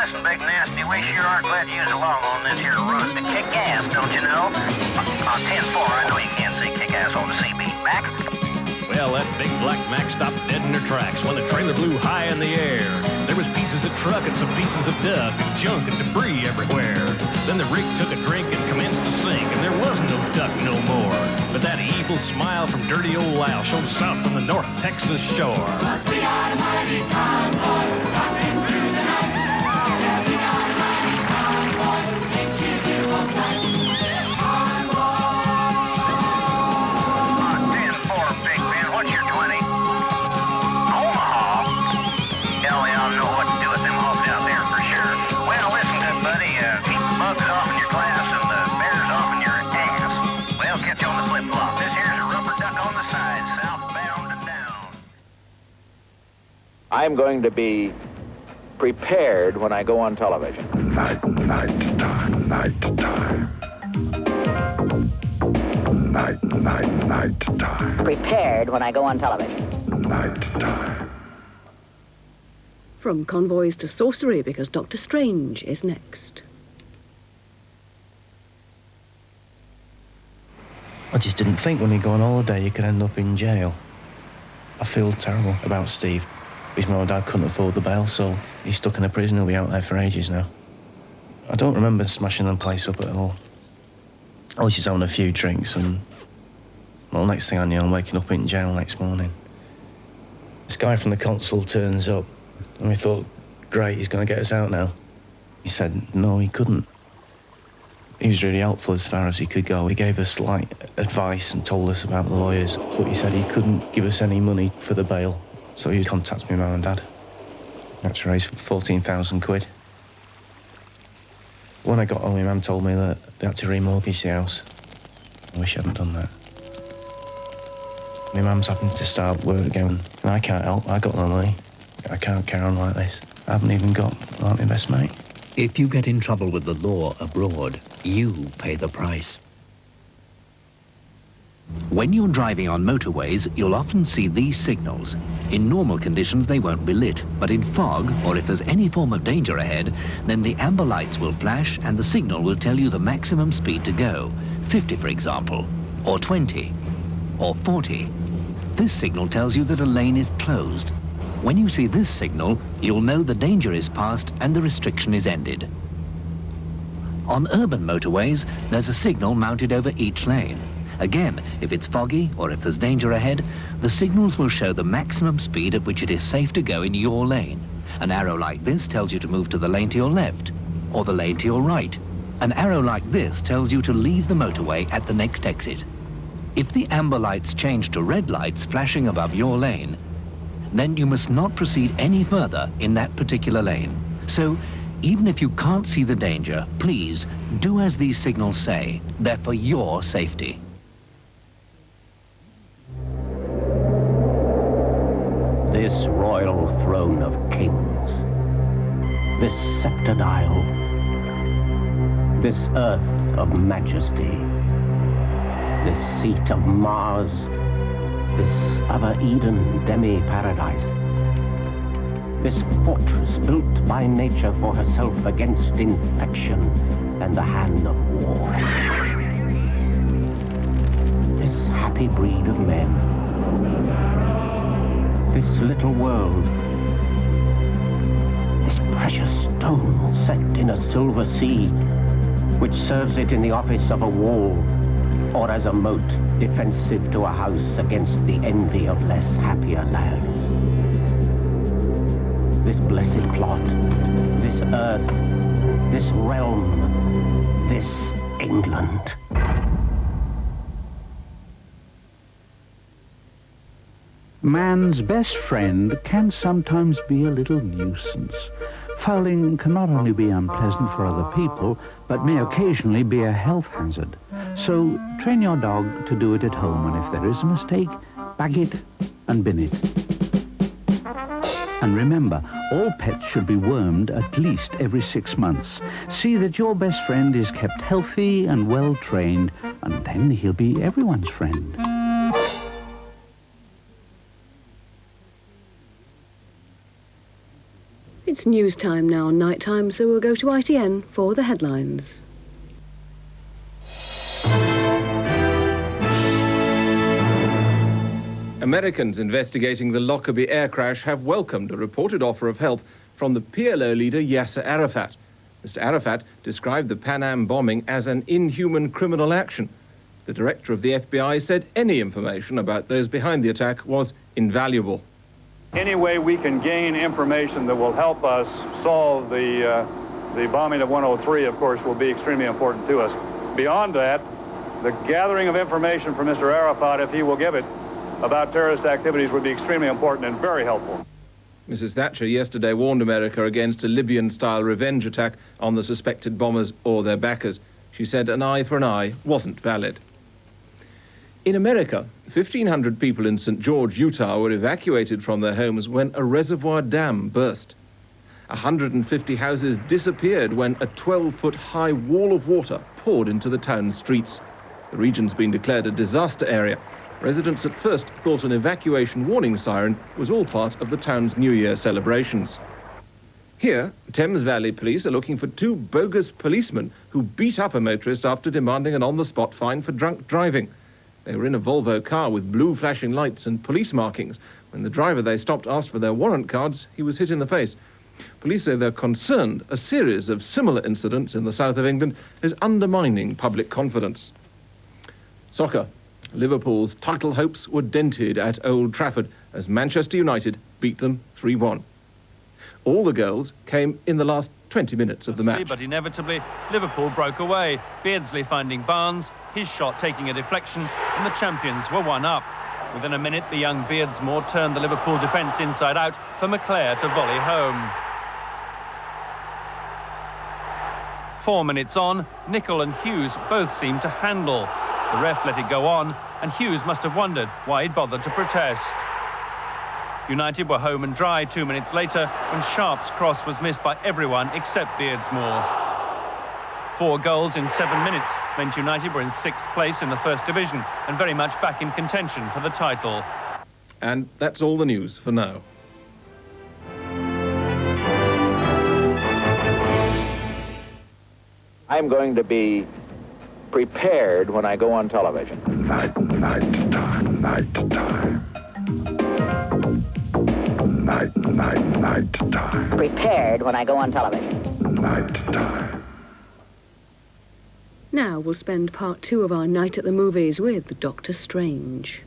listen, Big Nasty, we sure are glad you's along on this here run to kick ass, don't you know? On 10-4, I know you can't say kick ass on the CB. Back? Well, that big black Mac stopped dead in her tracks when the trailer blew high in the air. There was pieces of truck and some pieces of duck and junk and debris everywhere. Then the rig took a drink and commenced to sink, and there was no duck no more. But that evil smile from dirty old Al shone south from the North Texas shore. Must be our mighty convoy, rocking through the night. Yeah, we got a mighty convoy, makes you beautiful sight. I'm going to be prepared when I go on television. Night time. Night time. Prepared when I go on television. Night time. From convoys to sorcery, because Dr. Strange is next. I just didn't think when you go on holiday you could end up in jail. I feel terrible about Steve. His mum and dad couldn't afford the bail, so he's stuck in a prison. He'll be out there for ages now. I don't remember smashing the place up at all. I was just having a few drinks and, well, next thing I knew, I'm waking up in jail next morning. This guy from the consul turns up and we thought, great, he's going to get us out now. He said, no, he couldn't. He was really helpful as far as he could go. He gave us, like, advice and told us about the lawyers, but he said he couldn't give us any money for the bail. So he contacted my mum and dad. That's raised 14,000 quid. When I got home, my mum told me that they had to remortgage the house. I wish I hadn't done that. My mum's having to start work again, and I can't help. I got no money. I can't carry on like this. I haven't even got my best mate. If you get in trouble with the law abroad, you pay the price. When you're driving on motorways, you'll often see these signals. In normal conditions, they won't be lit, but in fog, or if there's any form of danger ahead, then the amber lights will flash and the signal will tell you the maximum speed to go. 50, for example, or 20, or 40. This signal tells you that a lane is closed. When you see this signal, you'll know the danger is past and the restriction is ended. On urban motorways, there's a signal mounted over each lane. Again, if it's foggy or if there's danger ahead, the signals will show the maximum speed at which it is safe to go in your lane. An arrow like this tells you to move to the lane to your left, or the lane to your right. An arrow like this tells you to leave the motorway at the next exit. If the amber lights change to red lights flashing above your lane, then you must not proceed any further in that particular lane. So, even if you can't see the danger, please do as these signals say. They're for your safety. This royal throne of kings, this sceptred isle, this earth of majesty, this seat of Mars, this other Eden demi-paradise, this fortress built by nature for herself against infection and the hand of war, this happy breed of men, this little world, this precious stone set in a silver sea, which serves it in the office of a wall, or as a moat defensive to a house against the envy of less happier lands. This blessed plot, this earth, this realm, this England. Man's best friend can sometimes be a little nuisance. Fouling can not only be unpleasant for other people, but may occasionally be a health hazard. So train your dog to do it at home, and if there is a mistake, bag it and bin it. And remember, all pets should be wormed at least every 6 months. See that your best friend is kept healthy and well trained, and then he'll be everyone's friend. It's news time now, night time, so we'll go to ITN for the headlines. Americans investigating the Lockerbie air crash have welcomed a reported offer of help from the PLO leader Yasser Arafat. Mr. Arafat described the Pan Am bombing as an inhuman criminal action. The director of the FBI said any information about those behind the attack was invaluable. Any way we can gain information that will help us solve the bombing of 103, of course, will be extremely important to us. Beyond that, the gathering of information from Mr. Arafat, if he will give it, about terrorist activities would be extremely important and very helpful. Mrs. Thatcher yesterday warned America against a Libyan-style revenge attack on the suspected bombers or their backers. She said an eye for an eye wasn't valid. In America, 1,500 people in St. George, Utah were evacuated from their homes when a reservoir dam burst. 150 houses disappeared when a 12-foot-high wall of water poured into the town's streets. The region's been declared a disaster area. Residents at first thought an evacuation warning siren was all part of the town's New Year celebrations. Here, Thames Valley police are looking for two bogus policemen who beat up a motorist after demanding an on-the-spot fine for drunk driving. They were in a Volvo car with blue flashing lights and police markings. When the driver they stopped asked for their warrant cards, he was hit in the face. Police say they're concerned a series of similar incidents in the south of England is undermining public confidence. Soccer. Liverpool's title hopes were dented at Old Trafford as Manchester United beat them 3-1. All the goals came in the last 20 minutes of the match. But inevitably, Liverpool broke away. Beardsley finding Barnes, his shot taking a deflection, and the champions were 1-up. Within a minute, the young Beardsmore turned the Liverpool defence inside out for McClare to volley home. 4 minutes on, Nicol and Hughes both seemed to handle. The ref let it go on, and Hughes must have wondered why he'd bothered to protest. United were home and dry 2 minutes later when Sharp's cross was missed by everyone except Beardsmore. 4 goals in 7 minutes meant United were in 6th place in the First Division and very much back in contention for the title. And that's all the news for now. I'm going to be prepared when I go on television. Night time. Night time. Prepared when I go on television. Night time. Now we'll spend part 2 of our night at the movies with Doctor Strange.